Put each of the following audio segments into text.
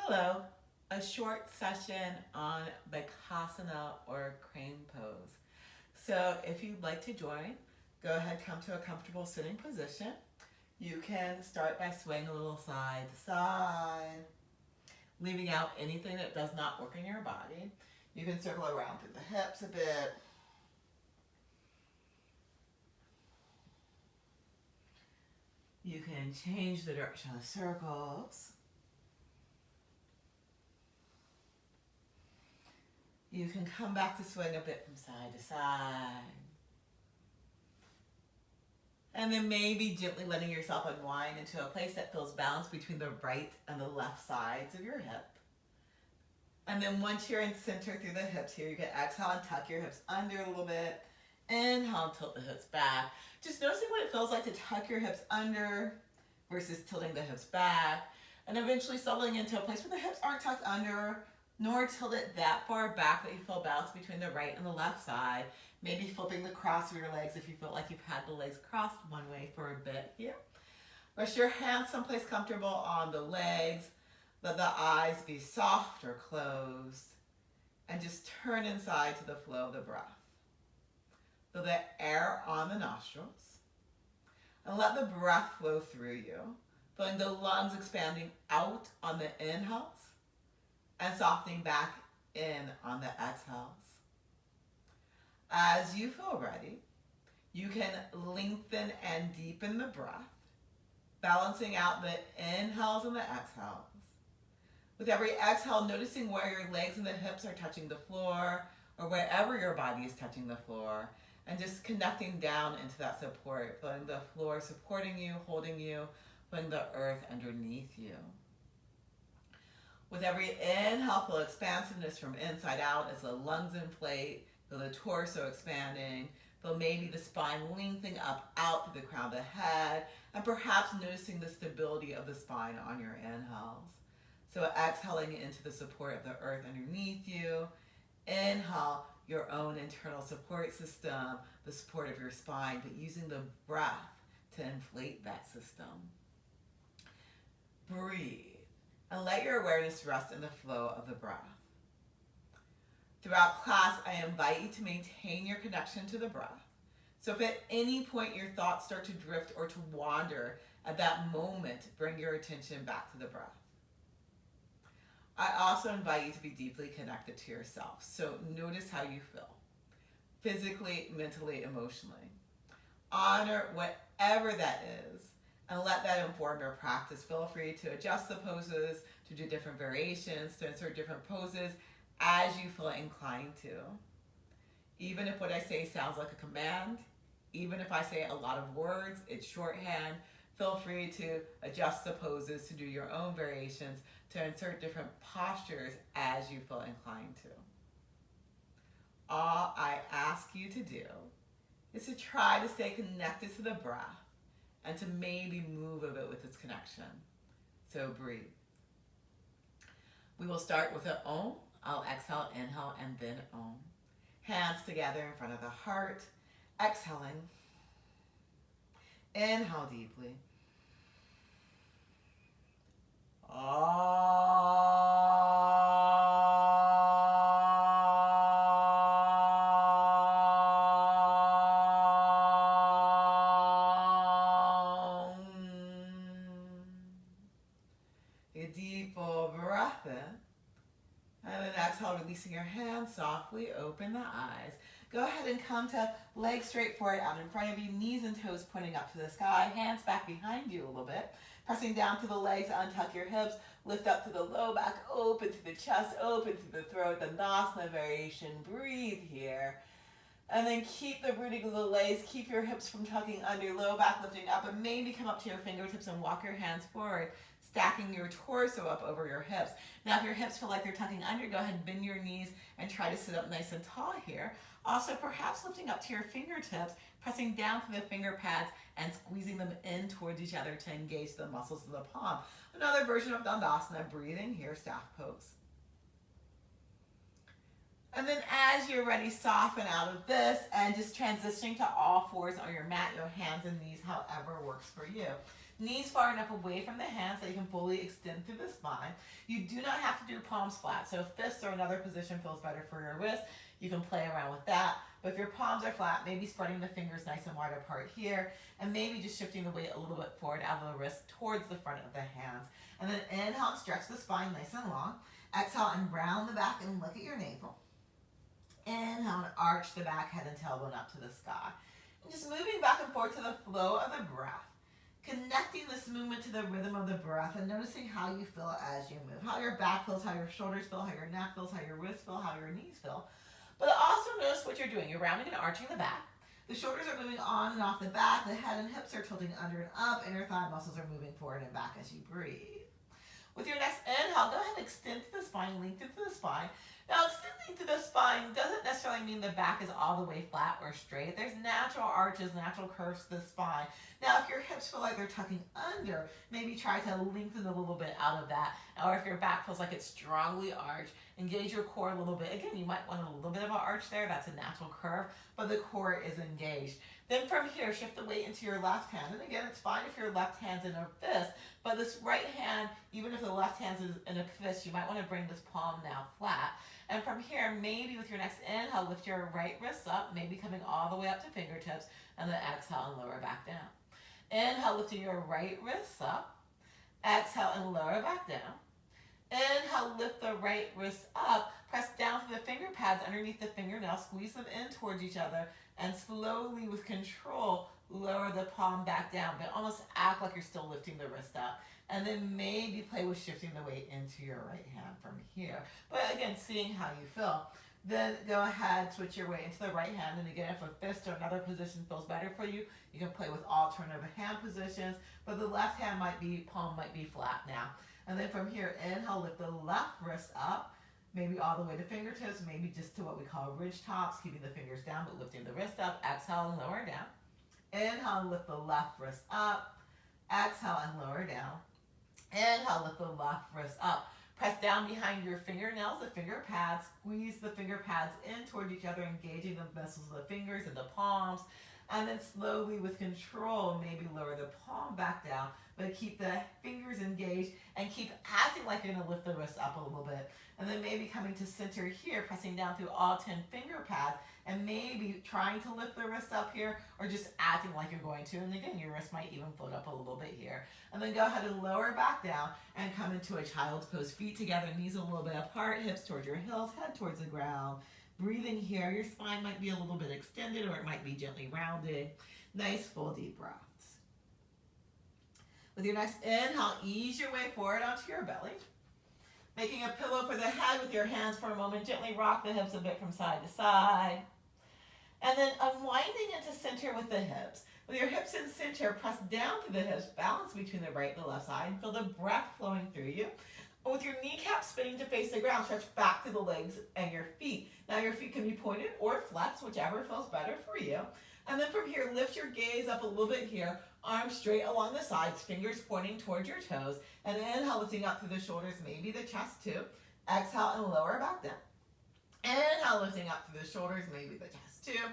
Hello, a short session on bakasana or crane pose. So if you'd like to join, go ahead, come to a comfortable sitting position. You can start by swaying a little side to side, leaving out anything that does not work in your body. You can circle around through the hips a bit. You can change the direction of the circles. You can come back to swing a bit from side to side. And then maybe gently letting yourself unwind into a place that feels balanced between the right and the left sides of your hip. And then once you're in center through the hips here, you can exhale and tuck your hips under a little bit. Inhale, tilt the hips back. Just noticing what it feels like to tuck your hips under versus tilting the hips back. And eventually settling into a place where the hips aren't tucked under, nor tilted that far back that you feel balanced between the right and the left side. Maybe flipping the cross of your legs if you feel like you've had the legs crossed one way for a bit here. Rest your hands someplace comfortable on the legs. Let the eyes be soft or closed. And just turn inside to the flow of the breath. Feel the air on the nostrils. And let the breath flow through you. Feeling the lungs expanding out on the inhales and softening back in on the exhales. As you feel ready, you can lengthen and deepen the breath, balancing out the inhales and the exhales. With every exhale, noticing where your legs and the hips are touching the floor or wherever your body is touching the floor, and just connecting down into that support, feeling the floor supporting you, holding you, feeling the earth underneath you. With every inhale, feel expansiveness from inside out as the lungs inflate, feel the torso expanding, feel maybe the spine lengthening up out through the crown of the head, and perhaps noticing the stability of the spine on your inhales. So exhaling into the support of the earth underneath you. Inhale your own internal support system, the support of your spine, but using the breath to inflate that system. Breathe. And let your awareness rest in the flow of the breath. Throughout class, I invite you to maintain your connection to the breath. So if at any point your thoughts start to drift or to wander, at that moment, bring your attention back to the breath. I also invite you to be deeply connected to yourself. So notice how you feel, physically, mentally, emotionally. Honor whatever that is, and let that inform your practice. Feel free to adjust the poses, to do different variations, to insert different poses as you feel inclined to. Even if what I say sounds like a command, even if I say a lot of words, it's shorthand, feel free to adjust the poses, to do your own variations, to insert different postures as you feel inclined to. All I ask you to do is to try to stay connected to the breath and to maybe move a bit with its connection. So breathe. We will start with an Om. I'll exhale, inhale, and then Om. Hands together in front of the heart. Exhaling. Inhale deeply. Take a deep full breath in. And then exhale, releasing your hands softly, open the eyes. Go ahead and come to legs straight forward out in front of you, knees and toes pointing up to the sky, hands back behind you a little bit. Pressing down to the legs, untuck your hips, lift up to the low back, open to the chest, open to the throat, the Tadasana variation. Breathe here. And then keep the rooting of the legs, keep your hips from tucking under, low back lifting up, and maybe come up to your fingertips and walk your hands forward, stacking your torso up over your hips. Now if your hips feel like they're tucking under, go ahead and bend your knees and try to sit up nice and tall here. Also perhaps lifting up to your fingertips, pressing down to the finger pads and squeezing them in towards each other to engage the muscles of the palm. Another version of Dandasana, breathing here, staff pose. And then as you're ready, soften out of this and just transitioning to all fours on your mat, your hands and knees, however works for you. Knees far enough away from the hands that you can fully extend through the spine. You do not have to do palms flat. So if fists or another position feels better for your wrist, you can play around with that. But if your palms are flat, maybe spreading the fingers nice and wide apart here, and maybe just shifting the weight a little bit forward out of the wrist towards the front of the hands. And then inhale and stretch the spine nice and long. Exhale and round the back and look at your navel. Inhale and arch the back, head and tailbone up to the sky. And just moving back and forth to the flow of the breath. Connecting this movement to the rhythm of the breath and noticing how you feel as you move. How your back feels, how your shoulders feel, how your neck feels, how your wrists feel, how your knees feel. But also notice what you're doing. You're rounding and arching the back. The shoulders are moving on and off the back. The head and hips are tilting under and up. Inner thigh muscles are moving forward and back as you breathe. With your next inhale, go ahead and extend to the spine, lengthen through the spine. Now, extending to the spine doesn't necessarily mean the back is all the way flat or straight. There's natural arches, natural curves to the spine. Now, if your hips feel like they're tucking under, maybe try to lengthen a little bit out of that. Or if your back feels like it's strongly arched, engage your core a little bit. Again, you might want a little bit of an arch there. That's a natural curve, but the core is engaged. Then from here, shift the weight into your left hand. And again, it's fine if your left hand's in a fist, but this right hand, even if the left hand's in a fist, you might want to bring this palm now flat. And from here, maybe with your next inhale, lift your right wrist up, maybe coming all the way up to fingertips, and then exhale and lower back down. Inhale, lifting your right wrist up. Exhale and lower back down. Inhale, lift the right wrist up. Press down to the finger pads underneath the fingernails. Squeeze them in towards each other. And slowly, with control, lower the palm back down. But almost act like you're still lifting the wrist up. And then maybe play with shifting the weight into your right hand from here. But again, seeing how you feel. Then go ahead, switch your weight into the right hand. And again, if a fist or another position feels better for you, you can play with alternative hand positions. But the left hand palm might be flat now. And then from here, inhale, lift the left wrist up. Maybe all the way to fingertips, maybe just to what we call ridge tops, keeping the fingers down but lifting the wrist up. Exhale and lower down. Inhale, lift the left wrist up. Exhale and lower down. Inhale, lift the left wrist up. Press down behind your fingernails, the finger pads. Squeeze the finger pads in toward each other, engaging the muscles of the fingers and the palms. And then slowly, with control, maybe lower the palm back down, but keep the fingers engaged and keep acting like you're going to lift the wrist up a little bit. And then maybe coming to center here, pressing down through all 10 finger pads, and maybe trying to lift the wrist up here, or just acting like you're going to. And again, your wrist might even float up a little bit here. And then go ahead and lower back down and come into a child's pose. Feet together, knees a little bit apart, hips towards your heels, head towards the ground. Breathing here, your spine might be a little bit extended, or it might be gently rounded. Nice full deep breaths. With your next inhale, ease your way forward onto your belly. Making a pillow for the head with your hands for a moment. Gently rock the hips a bit from side to side. And then unwinding into center with the hips. With your hips in center, press down to the hips, balance between the right and the left side. Feel the breath flowing through you. With your kneecaps spinning to face the ground, stretch back to the legs and your feet. Now your feet can be pointed or flexed, whichever feels better for you. And then from here, lift your gaze up a little bit here. Arms straight along the sides, fingers pointing towards your toes. And inhale, lifting up through the shoulders, maybe the chest too. Exhale and lower back down. Inhale, lifting up through the shoulders, maybe the chest too.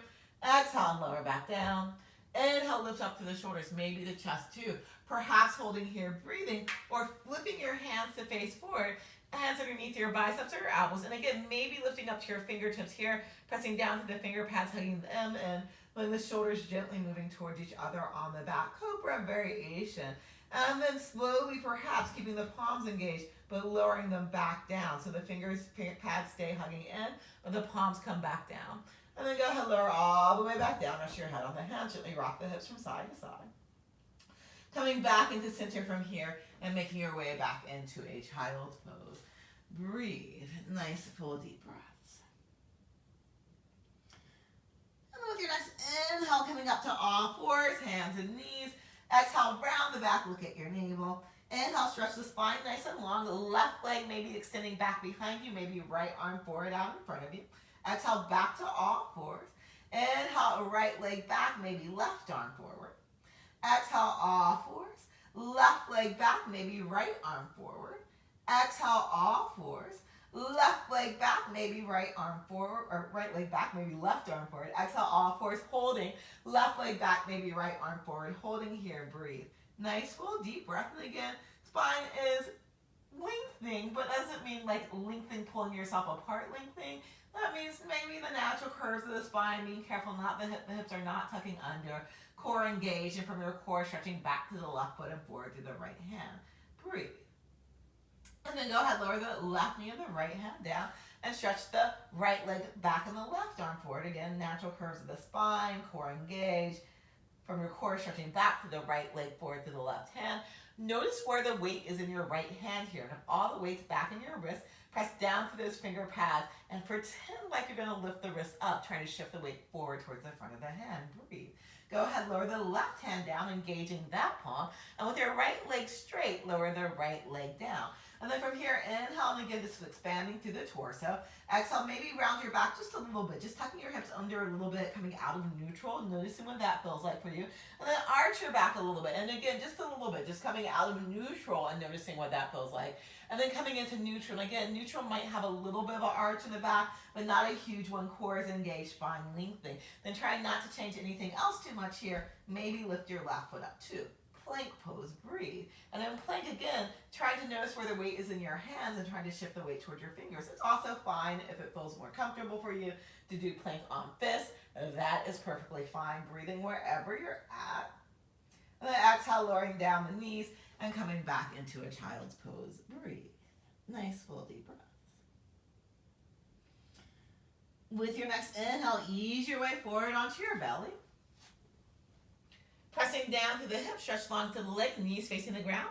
Exhale and lower back down. Inhale, lift up through the shoulders, maybe the chest too. Perhaps holding here, breathing, or flipping your hands to face forward. Hands underneath your biceps or your elbows. And again, maybe lifting up to your fingertips here, pressing down to the finger pads, hugging them, and letting the shoulders gently moving towards each other on the back. Cobra variation. And then slowly, perhaps, keeping the palms engaged, but lowering them back down. So the pads stay hugging in, but the palms come back down. And then go ahead, lower all the way back down. Rest your head on the hands. Gently rock the hips from side to side. Coming back into center from here and making your way back into a child's pose. Breathe. Nice, full, deep breaths. And then with your next inhale, coming up to all fours, hands and knees. Exhale, round the back, look at your navel. Inhale, stretch the spine nice and long. Left leg maybe extending back behind you, maybe right arm forward out in front of you. Exhale, back to all fours. Inhale, right leg back, maybe left arm forward. Exhale, all fours. Left leg back, maybe right arm forward. Exhale, all fours. Left leg back, maybe right arm forward, or right leg back, maybe left arm forward. Exhale, all fours, holding. Left leg back, maybe right arm forward. Holding here, breathe. Nice full deep breath. And again, spine is lengthening, but doesn't mean like lengthening, pulling yourself apart lengthening. That means maybe the natural curves of the spine, being careful not the hips are not tucking under, core engaged, and from your core stretching back to the left foot and forward through the right hand. Breathe. And then go ahead, lower the left knee and the right hand down and stretch the right leg back and the left arm forward. Again, natural curves of the spine, core engaged, from your core stretching back to the right leg forward to the left hand. Notice where the weight is in your right hand here. And if all the weight's back in your wrist, press down to those finger pads and pretend like you're going to lift the wrist up, trying to shift the weight forward towards the front of the hand. Breathe. Go ahead, lower the left hand down, engaging that palm. And with your right leg straight, lower the right leg down. And then from here, inhale, and again, just expanding through the torso. Exhale, maybe round your back just a little bit, just tucking your hips under a little bit, coming out of neutral, noticing what that feels like for you. And then arch your back a little bit. And again, just a little bit, just coming out of neutral and noticing what that feels like. And then coming into neutral. And again, neutral might have a little bit of an arch in the back, but not a huge one. Core is engaged, spine lengthening. Then try not to change anything else too much here. Maybe lift your left foot up too. Plank pose, breathe. And then plank again, trying to notice where the weight is in your hands and trying to shift the weight towards your fingers. It's also fine if it feels more comfortable for you to do plank on fists. That is perfectly fine. Breathing wherever you're at. And then exhale, lowering down the knees and coming back into a child's pose. Breathe. Nice full deep breaths. With your next inhale, ease your way forward onto your belly. Pressing down through the hips, stretch long to the legs, knees facing the ground,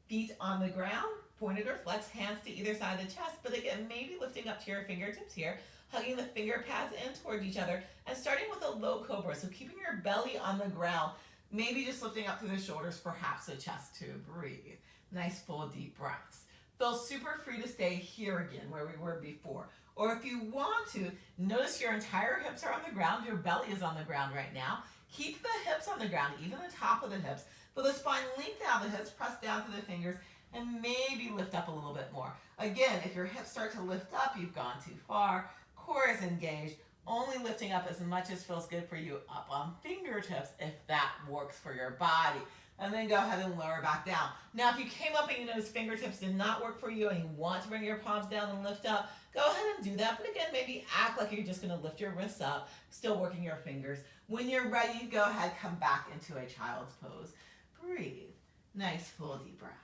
feet on the ground, pointed or flexed, hands to either side of the chest. But again, maybe lifting up to your fingertips here, hugging the finger pads in toward each other, and starting with a low cobra. So keeping your belly on the ground, maybe just lifting up through the shoulders, perhaps the chest too. Breathe. Nice full deep breaths. Feel super free to stay here again where we were before. Or if you want to, notice your entire hips are on the ground, your belly is on the ground right now. Keep the hips on the ground, even the top of the hips. Feel the spine lengthen out the hips, press down to the fingers, and maybe lift up a little bit more. Again, if your hips start to lift up, you've gone too far. Core is engaged. Only lifting up as much as feels good for you up on fingertips if that works for your body. And then go ahead and lower back down. Now, if you came up and you noticed fingertips did not work for you and you want to bring your palms down and lift up, go ahead and do that. But again, maybe act like you're just going to lift your wrists up, still working your fingers. When you're ready, go ahead, come back into a child's pose. Breathe. Nice full deep breaths.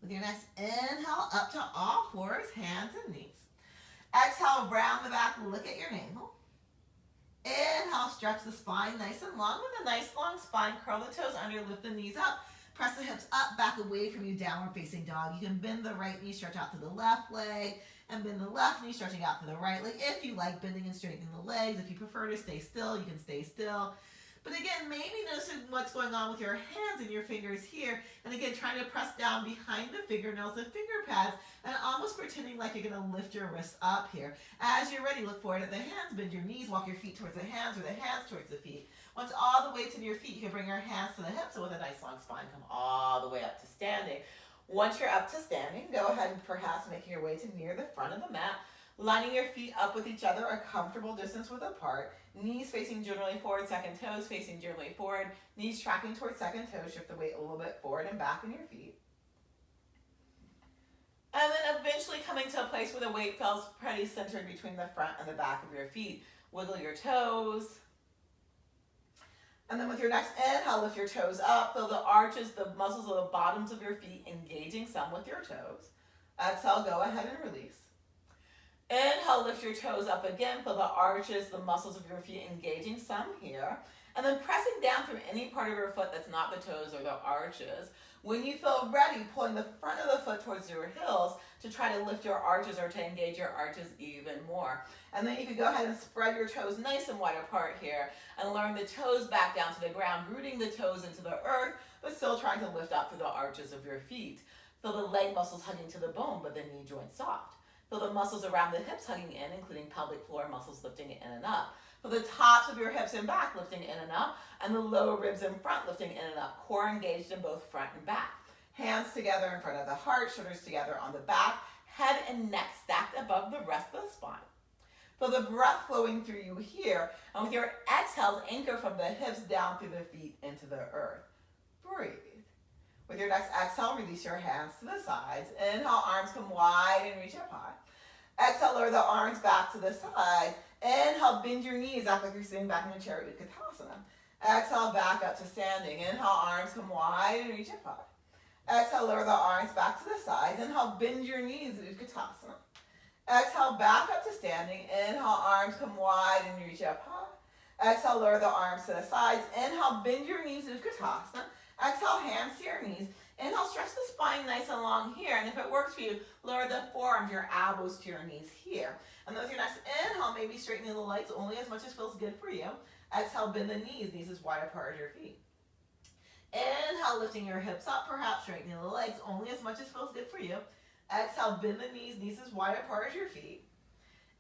With your next inhale, up to all fours, hands and knees. Exhale, round the back, look at your navel. Inhale, stretch the spine nice and long. With a nice long spine, curl the toes under, lift the knees up. Press the hips up, back away from you, downward facing dog. You can bend the right knee, stretch out to the left leg, and bend the left knee, stretching out to the right leg. If you like bending and straightening the legs, if you prefer to stay still, you can stay still. But again, maybe noticing what's going on with your hands and your fingers here. And again, trying to press down behind the fingernails and finger pads and almost pretending like you're going to lift your wrists up here. As you're ready, look forward at the hands, bend your knees, walk your feet towards the hands or the hands towards the feet. Once all the weight's in your feet, you can bring your hands to the hips and with a nice long spine, come all the way up to standing. Once you're up to standing, go ahead and perhaps making your way to near the front of the mat, lining your feet up with each other, a comfortable distance width apart, knees facing generally forward, second toes facing generally forward, knees tracking towards second toes, shift the weight a little bit forward and back in your feet. And then eventually coming to a place where the weight feels pretty centered between the front and the back of your feet. Wiggle your toes. And then with your next inhale, lift your toes up. Feel the arches, the muscles of the bottoms of your feet engaging some with your toes. Exhale, go ahead and release. Inhale, lift your toes up again. Feel the arches, the muscles of your feet engaging some here. And then pressing down from any part of your foot that's not the toes or the arches. When you feel ready, pulling the front of the foot towards your heels to try to lift your arches or to engage your arches even more. And then you can go ahead and spread your toes nice and wide apart here and lower the toes back down to the ground, rooting the toes into the earth, but still trying to lift up through the arches of your feet. Feel the leg muscles hugging to the bone, but the knee joint soft. Feel the muscles around the hips hugging in, including pelvic floor muscles lifting in and up. Feel the tops of your hips and back lifting in and up, and the lower ribs in front lifting in and up. Core engaged in both front and back. Hands together in front of the heart, shoulders together on the back, head and neck stacked above the rest of the spine. Feel the breath flowing through you here. And with your exhales, anchor from the hips down through the feet into the earth. Breathe. With your next exhale, release your hands to the sides. Inhale, arms come wide and reach up high. Exhale, lower the arms back to the sides. Inhale, bend your knees, act like you're sitting back in a chair, bakasana. Exhale, back up to standing. Inhale, arms come wide and reach up high. Exhale, lower the arms back to the sides. Inhale, bend your knees, bakasana. Exhale, back up to standing. Inhale, arms come wide and reach up high. Exhale, lower the arms to the sides. Inhale, bend your knees, bakasana. Exhale, hands to your knees. Inhale, stretch the spine nice and long here. And if it works for you, lower the forearms, your elbows to your knees here. And with your next inhale, maybe straightening the legs only as much as feels good for you. Exhale, bend the knees as wide apart as your feet. Inhale, lifting your hips up, perhaps straightening the legs only as much as feels good for you. Exhale, bend the knees as wide apart as your feet.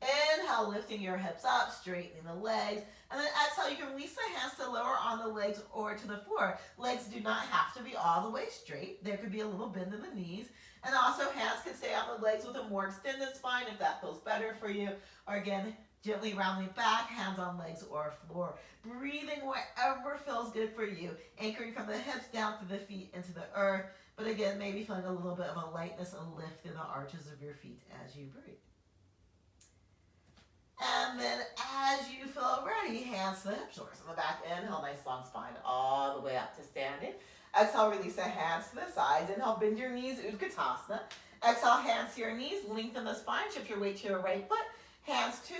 Inhale, lifting your hips up, straightening the legs. And then exhale, you can release the hands to lower on the legs or to the floor. Legs do not have to be all the way straight. There could be a little bend in the knees. And also hands can stay on the legs with a more extended spine if that feels better for you. Or again, gently rounding back, hands on legs or floor. Breathing wherever feels good for you. Anchoring from the hips down through the feet into the earth. But again, maybe feeling a little bit of a lightness, a lift in the arches of your feet as you breathe. And then as you feel ready, hands to the hips, shoulders on the back. Inhale, nice long spine all the way up to standing. Exhale, release the hands to the sides. Inhale, bend your knees, Utkatasana. Exhale, hands to your knees, lengthen the spine, shift your weight to your right foot. Hands to,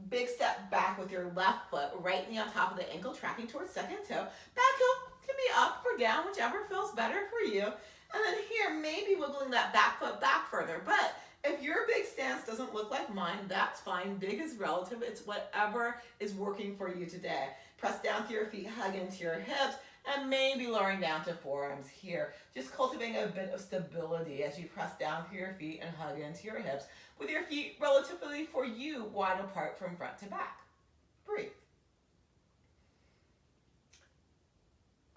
big step back with your left foot, right knee on top of the ankle, tracking towards second toe. Back heel can be up or down, whichever feels better for you. And then here, maybe wiggling that back foot back further, but if your big stance doesn't look like mine, that's fine. Big is relative. It's whatever is working for you today. Press down to your feet, hug into your hips, and maybe lowering down to forearms here. Just cultivating a bit of stability as you press down to your feet and hug into your hips with your feet relatively for you wide apart from front to back. Breathe.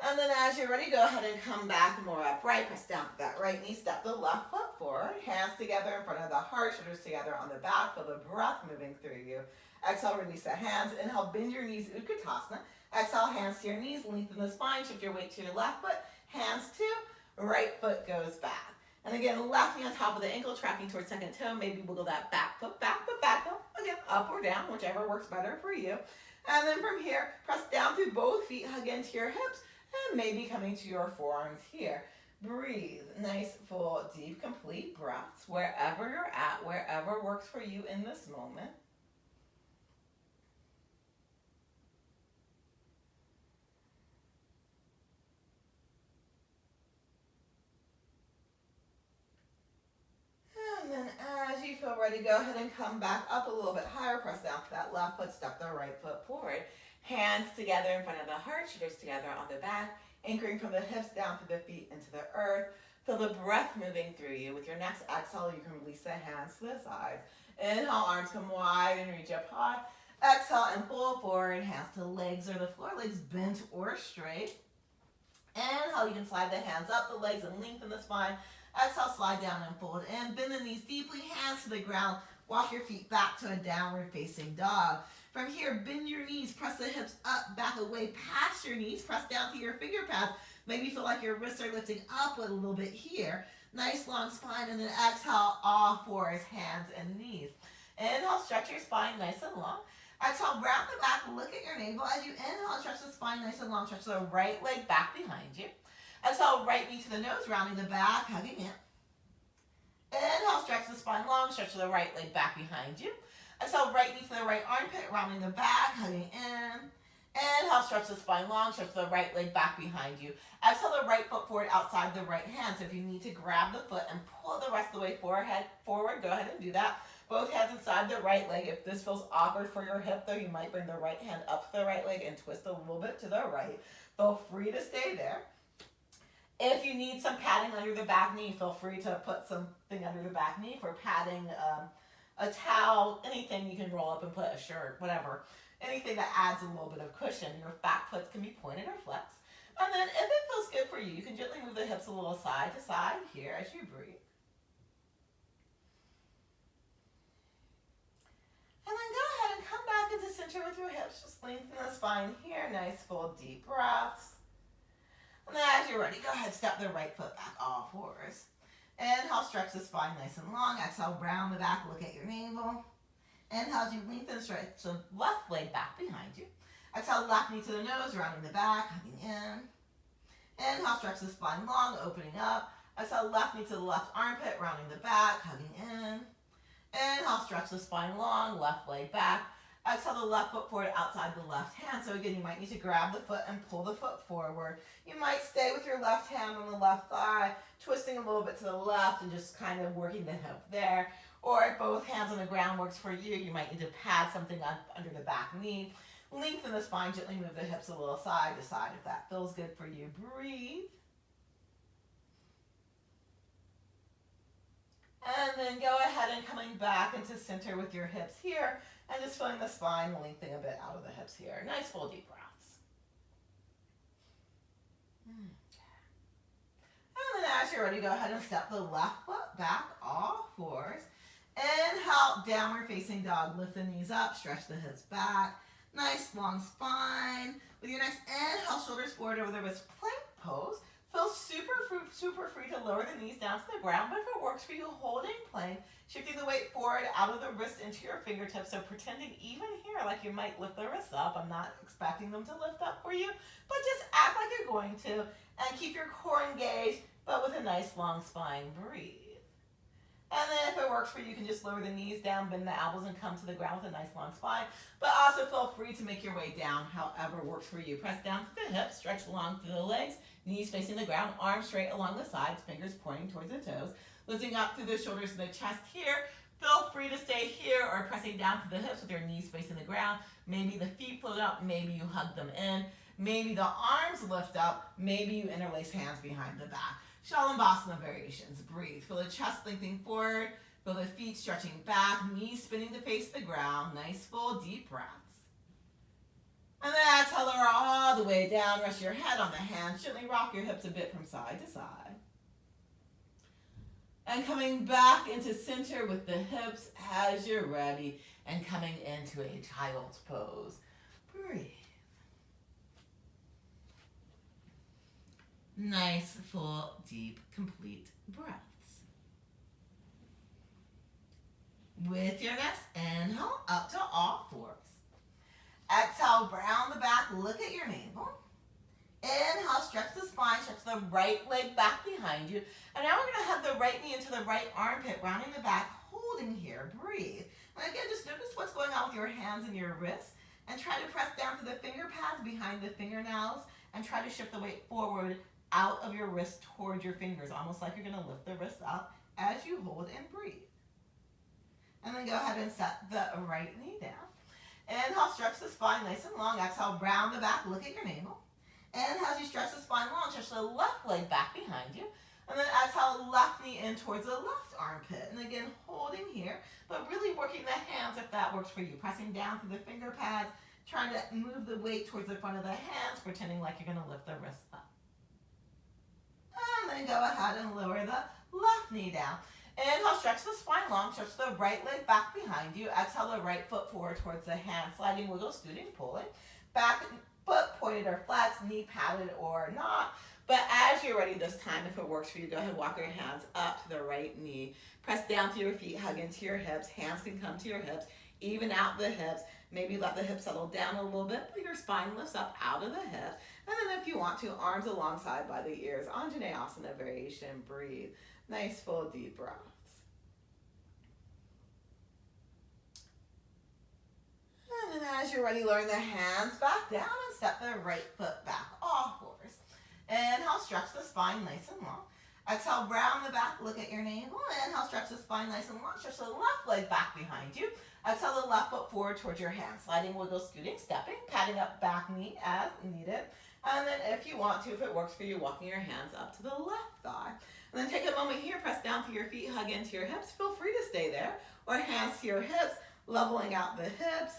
And then as you're ready, go ahead and come back more upright. Press down to that right knee, step the left foot forward. Hands together in front of the heart, shoulders together on the back. Feel the breath moving through you. Exhale, release the hands. Inhale, bend your knees, Utkatasana. Exhale, hands to your knees, lengthen the spine, shift your weight to your left foot. Hands to, right foot goes back. And again, left knee on top of the ankle, tracking towards second toe. Maybe wiggle that back foot back, but back heel. Again, up or down, whichever works better for you. And then from here, press down through both feet, hug into your hips. And maybe coming to your forearms here. Breathe. Nice, full, deep, complete breaths wherever you're at, wherever works for you in this moment. And then as you feel ready, go ahead and come back up a little bit higher. Press down to that left foot, step the right foot forward. Hands together in front of the heart, shoulders together on the back, anchoring from the hips down through the feet into the earth. Feel the breath moving through you. With your next exhale, you can release the hands to the sides. Inhale, arms come wide and reach up high. Exhale and pull forward, hands to legs or the floor, legs bent or straight. Inhale, you can slide the hands up the legs and lengthen the spine. Exhale, slide down and fold in. Bend the knees deeply, hands to the ground. Walk your feet back to a downward facing dog. From here, bend your knees, press the hips up, back away past your knees, press down to your finger pads. Maybe feel like your wrists are lifting up a little bit here. Nice long spine, and then exhale, all fours, hands and knees. Inhale, stretch your spine nice and long. Exhale, round the back, look at your navel. As you inhale, stretch the spine nice and long, stretch the right leg back behind you. Exhale, right knee to the nose, rounding the back, hugging in. Inhale, stretch the spine long, stretch the right leg back behind you. Exhale, right knee to the right armpit, rounding the back, hugging in. Inhale, stretch the spine long, stretch the right leg back behind you. Exhale, the right foot forward outside the right hand. So if you need to grab the foot and pull the rest of the way forward, go ahead and do that. Both hands inside the right leg. If this feels awkward for your hip, though, you might bring the right hand up to the right leg and twist a little bit to the right. Feel free to stay there. If you need some padding under the back knee, feel free to put something under the back knee for padding, a towel, anything you can roll up and put, a shirt, whatever. Anything that adds a little bit of cushion. Your back foot can be pointed or flexed. And then if it feels good for you, you can gently move the hips a little side to side here as you breathe. And then go ahead and shoulders. Just lengthen the spine here. Nice full deep breaths. And then as you're ready, go ahead, step the right foot back, all fours. Inhale, stretch the spine nice and long. Exhale, round the back, look at your navel. Inhale, as you lengthen and stretch the left leg back behind you. Exhale, left knee to the nose, rounding the back, hugging in. Inhale, stretch the spine long, opening up. Exhale, left knee to the left armpit, rounding the back, hugging in. Inhale, stretch the spine long, left leg back. Exhale the left foot forward outside the left hand. So again, you might need to grab the foot and pull the foot forward. You might stay with your left hand on the left thigh, twisting a little bit to the left and just kind of working the hip there. Or if both hands on the ground works for you, you might need to pad something up under the back knee. Lengthen the spine, gently move the hips a little side to side if that feels good for you. Breathe. And then go ahead and coming back into center with your hips here and just feeling the spine lengthening a bit out of the hips here. Nice full deep breaths. And then as you're ready, go ahead and step the left foot back, all fours. Inhale, downward facing dog. Lift the knees up, stretch the hips back. Nice long spine. With your next inhale, shoulders forward over the wrist, plank pose. Feel super free to lower the knees down to the ground, but if it works for you, holding plank, shifting the weight forward out of the wrist into your fingertips. So pretending even here like you might lift the wrists up. I'm not expecting them to lift up for you, but just act like you're going to and keep your core engaged, but with a nice long spine. Breathe. And then if it works for you, you can just lower the knees down, bend the elbows, and come to the ground with a nice long spine. But also feel free to make your way down however works for you. Press down to the hips, stretch long through the legs, knees facing the ground, arms straight along the sides, fingers pointing towards the toes. Lifting up through the shoulders and the chest here. Feel free to stay here or pressing down through the hips with your knees facing the ground. Maybe the feet float up, maybe you hug them in. Maybe the arms lift up, maybe you interlace hands behind the back. Shalabhasana variations. Breathe. Feel the chest lengthening forward. Feel the feet stretching back. Knees spinning to face the ground. Nice full deep breaths. And then exhale, lower all the way down. Rest your head on the hands. Gently rock your hips a bit from side to side. And coming back into center with the hips as you're ready. And coming into a child's pose. Breathe. Nice, full, deep, complete breaths. With your next inhale, up to all fours. Exhale, round the back, look at your navel. Inhale, stretch the spine, stretch the right leg back behind you. And now we're going to head the right knee into the right armpit, rounding the back, holding here. Breathe. And again, just notice what's going on with your hands and your wrists. And try to press down to the finger pads behind the fingernails. And try to shift the weight forward out of your wrist towards your fingers, almost like you're going to lift the wrist up as you hold and breathe. And then go ahead and set the right knee down. Inhale, stretch the spine nice and long. Exhale, round the back, look at your navel. Inhale, as you stretch the spine long, stretch the left leg back behind you. And then exhale, left knee in towards the left armpit. And again, holding here, but really working the hands if that works for you. Pressing down through the finger pads, trying to move the weight towards the front of the hands, pretending like you're going to lift the wrist up. And then go ahead and lower the left knee down. Inhale, stretch the spine long, stretch the right leg back behind you. Exhale, the right foot forward towards the hand, sliding, wiggle, scooting, pulling. Back foot pointed or flat, knee padded or not. But as you're ready this time, if it works for you, go ahead and walk your hands up to the right knee. Press down to your feet, hug into your hips. Hands can come to your hips. Even out the hips. Maybe let the hips settle down a little bit, but your spine lifts up out of the hips. And then if you want to, arms alongside by the ears. Anjaneyasana variation. Breathe. Nice, full, deep breaths. And then as you're ready, lower the hands back down and step the right foot back, all fours. Inhale, stretch the spine nice and long. Exhale, round the back, look at your navel. Inhale, stretch the spine nice and long. Stretch the left leg back behind you. Exhale, the left foot forward towards your hands. Sliding, wiggle, scooting, stepping, patting up back knee as needed. And then if you want to, if it works for you, walking your hands up to the left thigh. And then take a moment here, press down to your feet, hug into your hips. Feel free to stay there. Or hands to your hips, leveling out the hips.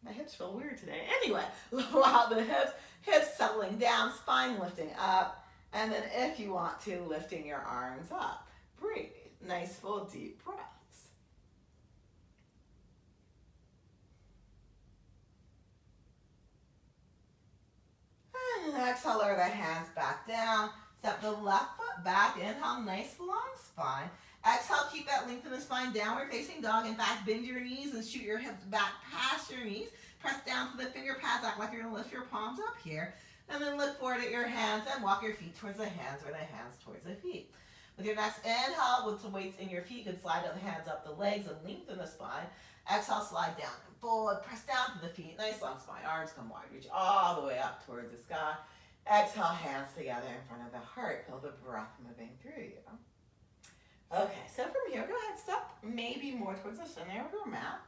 My hips feel weird today. Anyway, level out the hips, hips settling down, spine lifting up. And then if you want to, lifting your arms up. Breathe. Nice, full, deep breaths. exhale, lower the hands back down. Step the left foot back. Inhale, nice long spine. Exhale, keep that length in the spine, downward facing dog. In fact, bend your knees and shoot your hips back past your knees. Press down to the finger pads, act like you're gonna lift your palms up here. And then look forward at your hands and walk your feet towards the hands or the hands towards the feet. With your next inhale, with some weights in your feet, you can slide the hands up the legs and lengthen the spine. Exhale, slide down and forward, press down to the feet. Nice long spine, arms come wide, reach all the way up towards the sky. Exhale, hands together in front of the heart. Feel the breath moving through you. Okay, so from here, go ahead, step maybe more towards the center of your mat.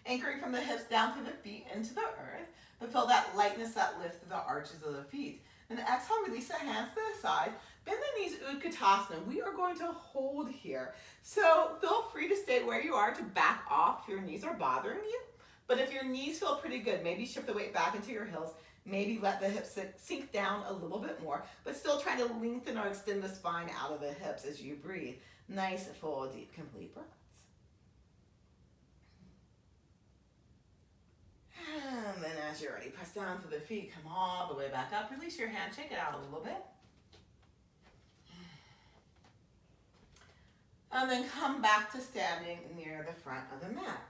Anchoring from the hips down through the feet into the earth. But feel that lightness, that lift through the arches of the feet. And exhale, release the hands to the side. Bend the knees, Utkatasana. We are going to hold here. So feel free to stay where you are to back off if your knees are bothering you. But if your knees feel pretty good, maybe shift the weight back into your heels. Maybe let the hips sink down a little bit more, but still try to lengthen or extend the spine out of the hips as you breathe. Nice, full, deep, complete breaths. And then as you're ready, press down through the feet, come all the way back up. Release your hand, shake it out a little bit. And then come back to standing near the front of the mat.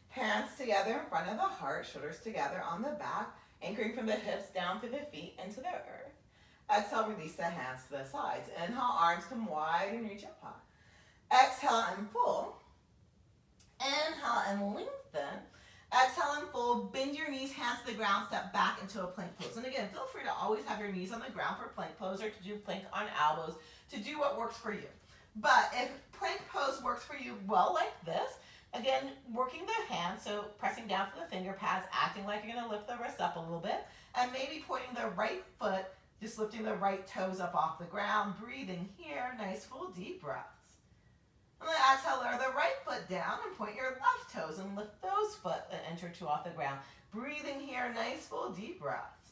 Hands together in front of the heart, shoulders together on the back, anchoring from the hips down through the feet into the earth. Exhale, release the hands to the sides. Inhale, arms come wide and reach up high. Exhale and fold. Inhale and lengthen. Exhale and fold. Bend your knees, hands to the ground, step back into a plank pose. And again, feel free to always have your knees on the ground for plank pose or to do plank on elbows, to do what works for you. But if plank pose works for you well like this, again, working the hands, so pressing down to the finger pads, acting like you're going to lift the wrist up a little bit, and maybe pointing the right foot, just lifting the right toes up off the ground, breathing here, nice full deep breaths. And then exhale, lower the right foot down and point your left toes and lift those foot and enter two off the ground. Breathing here, nice full deep breaths.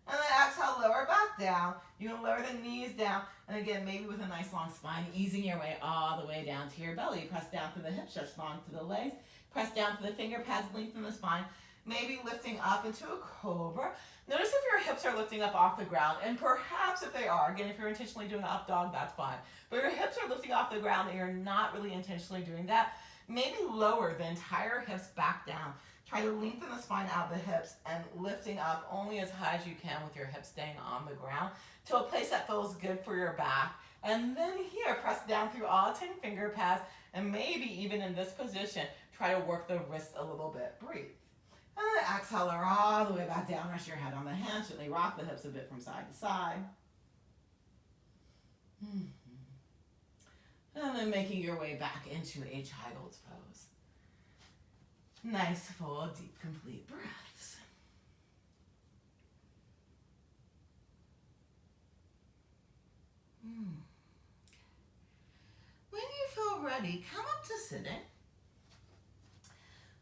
And then exhale, lower back down. You can lower the knees down. And again, maybe with a nice long spine, easing your way all the way down to your belly. Press down to the hips, stretch long to the legs. Press down to the finger pads, lengthen the spine. Maybe lifting up into a cobra. Notice if your hips are lifting up off the ground, and perhaps if they are, again, if you're intentionally doing an up dog, that's fine. But your hips are lifting off the ground and you're not really intentionally doing that, maybe lower the entire hips back down. Try to lengthen the spine out of the hips and lifting up only as high as you can with your hips staying on the ground to a place that feels good for your back. And then here, press down through all 10 finger pads, and maybe even in this position, try to work the wrists a little bit. Breathe. And then exhale all the way back down. Rest your head on the hands. Gently rock the hips a bit from side to side. And then making your way back into a child's pose. Nice, full, deep, complete breaths. When you feel ready, come up to sitting.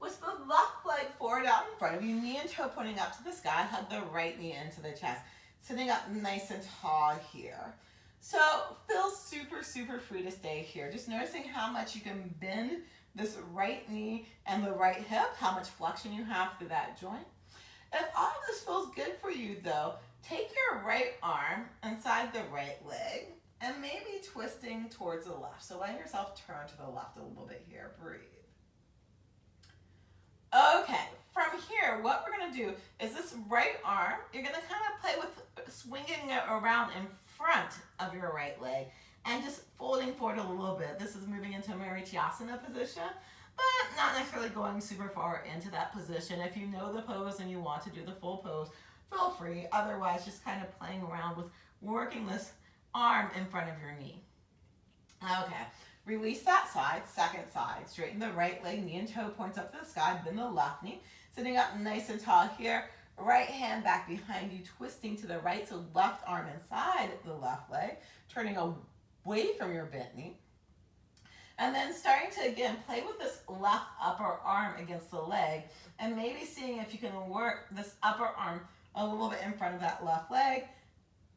With the left leg forward out in front of you, knee and toe pointing up to the sky, hug the right knee into the chest. Sitting up nice and tall here. So feel super, super free to stay here. Just noticing how much you can bend this right knee and the right hip, how much flexion you have through that joint. If all of this feels good for you though, take your right arm inside the right leg and maybe twisting towards the left. So letting yourself turn to the left a little bit here. Breathe. Okay, from here, what we're going to do is this right arm, you're going to kind of play with swinging it around in front of your right leg and just folding forward a little bit. This is moving into Marichasana position, but not necessarily going super far into that position. If you know the pose and you want to do the full pose, feel free. Otherwise, just kind of playing around with working this arm in front of your knee. Okay. Release that side, second side. Straighten the right leg, knee and toe points up to the sky. Bend the left knee. Sitting up nice and tall here. Right hand back behind you, twisting to the right. So left arm inside the left leg. Turning away from your bent knee. And then starting to, again, play with this left upper arm against the leg. And maybe seeing if you can work this upper arm a little bit in front of that left leg.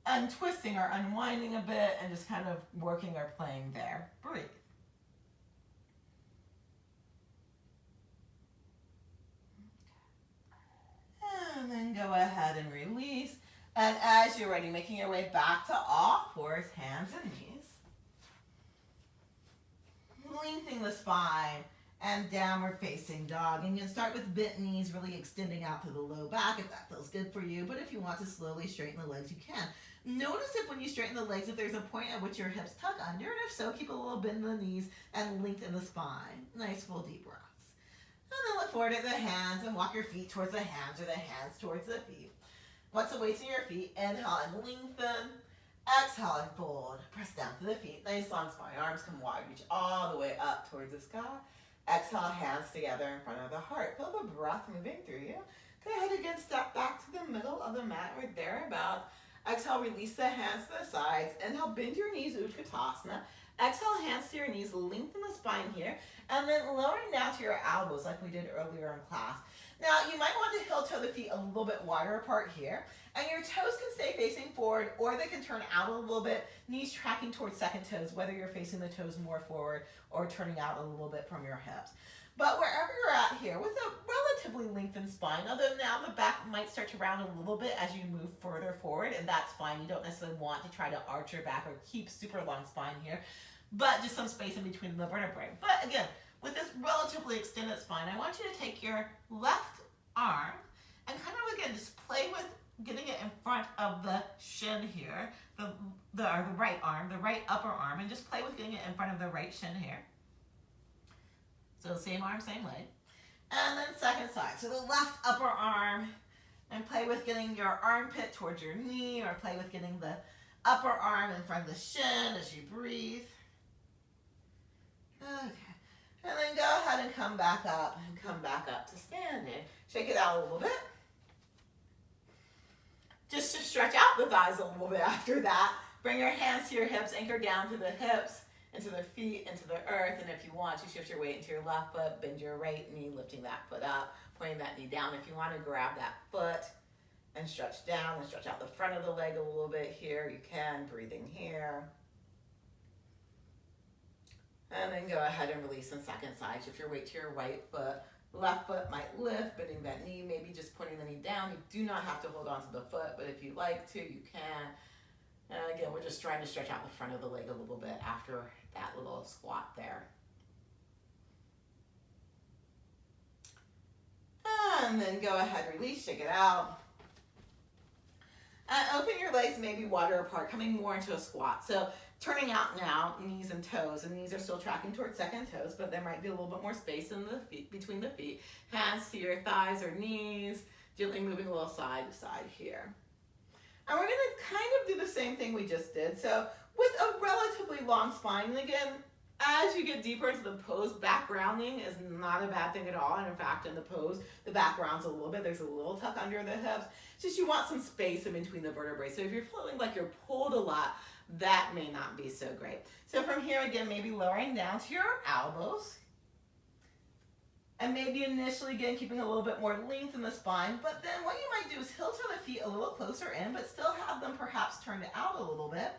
Untwisting or unwinding a bit and just kind of working or playing there. Breathe. And then go ahead and release. And as you're ready, making your way back to all fours, hands and knees. Lengthening the spine and downward facing dog. And you can start with bent knees, really extending out to the low back if that feels good for you. But if you want to slowly straighten the legs, you can. Notice if when you straighten the legs, if there's a point at which your hips tuck under, and if so, keep a little bend in the knees and lengthen the spine. Nice full deep breaths. And then look forward at the hands and walk your feet towards the hands or the hands towards the feet. Once the weight's in your feet, inhale and lengthen. Exhale and fold. Press down to the feet. Nice long spine. Arms come wide. Reach all the way up towards the sky. Exhale, hands together in front of the heart. Feel the breath moving through you. Go ahead again, step back to the middle of the mat or thereabouts. Exhale, release the hands to the sides. Inhale, bend your knees, Utkatasana. Exhale, hands to your knees, lengthen the spine here. And then lowering down to your elbows like we did earlier in class. Now, you might want to heel-toe the feet a little bit wider apart here. And your toes can stay facing forward or they can turn out a little bit. Knees tracking towards second toes, whether you're facing the toes more forward or turning out a little bit from your hips. But wherever you're at here, with a relatively lengthened spine, although now the back might start to round a little bit as you move further forward, and that's fine. You don't necessarily want to try to arch your back or keep super long spine here, but just some space in between the vertebrae. But again, with this relatively extended spine, I want you to take your left arm and kind of, again, just play with getting it in front of the shin here, the right arm, the right upper arm, and just play with getting it in front of the right shin here. So same arm, same leg. And then second side. So the left upper arm, and play with getting your armpit towards your knee, or play with getting the upper arm in front of the shin as you breathe. Okay. And then go ahead and come back up to standing. Shake it out a little bit. Just to stretch out the thighs a little bit after that. Bring your hands to your hips, anchor down to the hips, into the feet, into the earth. And if you want to shift your weight into your left foot, bend your right knee, lifting that foot up, pointing that knee down. If you want to grab that foot and stretch down and stretch out the front of the leg a little bit here, you can, breathing here. And then go ahead and release on second side. Shift your weight to your right foot. Left foot might lift, bending that knee, maybe just pointing the knee down. You do not have to hold on to the foot, but if you like to, you can. And again, we're just trying to stretch out the front of the leg a little bit after that little squat there. And then go ahead, release, shake it out. And open your legs maybe wider apart, coming more into a squat. So turning out now, knees and toes. And knees are still tracking towards second toes, but there might be a little bit more space in the feet, between the feet. Hands to your thighs or knees, gently moving a little side to side here. And we're going to kind of do the same thing we just did. So with a relatively long spine, and again, as you get deeper into the pose, back rounding is not a bad thing at all. And in fact, in the pose, the back rounds a little bit. There's a little tuck under the hips. It's just you want some space in between the vertebrae. So if you're feeling like you're pulled a lot, that may not be so great. So from here, again, maybe lowering down to your elbows. And maybe initially, again, keeping a little bit more length in the spine. But then what you might do is heel-toe the feet a little closer in, but still have them perhaps turned out a little bit.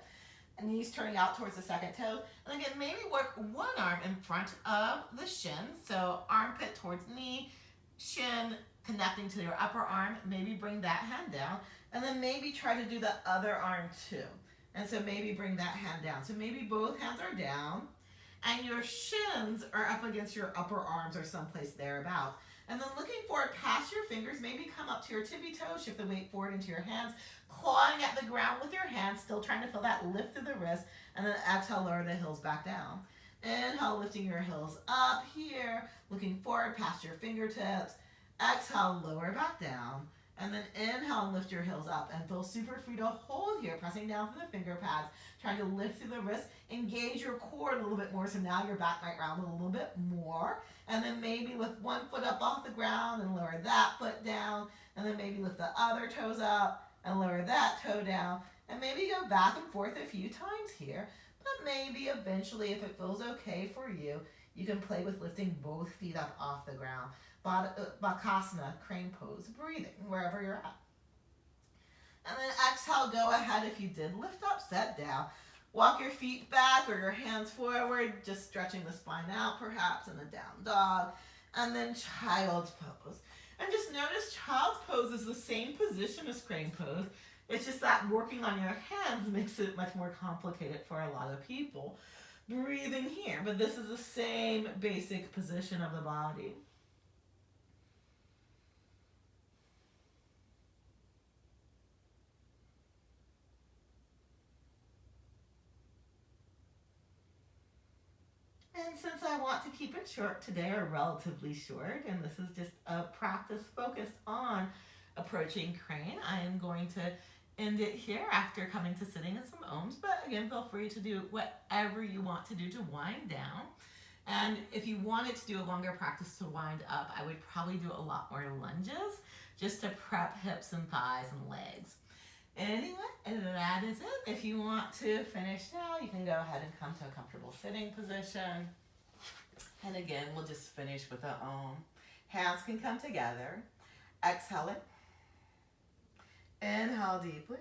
And knees turning out towards the second toe. And again, maybe work one arm in front of the shin. So armpit towards knee, shin connecting to your upper arm. Maybe bring that hand down. And then maybe try to do the other arm too. And so maybe bring that hand down. So maybe both hands are down. And your shins are up against your upper arms or someplace thereabouts. And then looking forward past your fingers, maybe come up to your tippy toes, shift the weight forward into your hands, clawing at the ground with your hands, still trying to feel that lift through the wrist, and then exhale, lower the heels back down. Inhale, lifting your heels up here, looking forward past your fingertips. Exhale, lower back down. And then inhale and lift your heels up and feel super free to hold here, pressing down from the finger pads, trying to lift through the wrist, engage your core a little bit more, so now your back might round a little bit more. And then maybe lift one foot up off the ground and lower that foot down, and then maybe lift the other toes up and lower that toe down, and maybe go back and forth a few times here. But maybe eventually, if it feels okay for you, you can play with lifting both feet up off the ground. Bakasana, crane pose, breathing wherever you're at. And then exhale, go ahead. If you did lift up, set down. Walk your feet back or your hands forward, just stretching the spine out perhaps in the down dog. And then child's pose. And just notice child's pose is the same position as crane pose, It's just that working on your hands makes it much more complicated for a lot of people. Breathing here, but this is the same basic position of the body. And since I want to keep it short today, or relatively short, and this is just a practice focused on approaching crane, I am going to end it here after coming to sitting in some ohms. But again, feel free to do whatever you want to do to wind down. And if you wanted to do a longer practice to wind up, I would probably do a lot more lunges just to prep hips and thighs and legs. Anyway, that is it. If you want to finish now, you can go ahead and come to a comfortable sitting position. And again, we'll just finish with the Om. Hands can come together. Exhale it. Inhale deeply.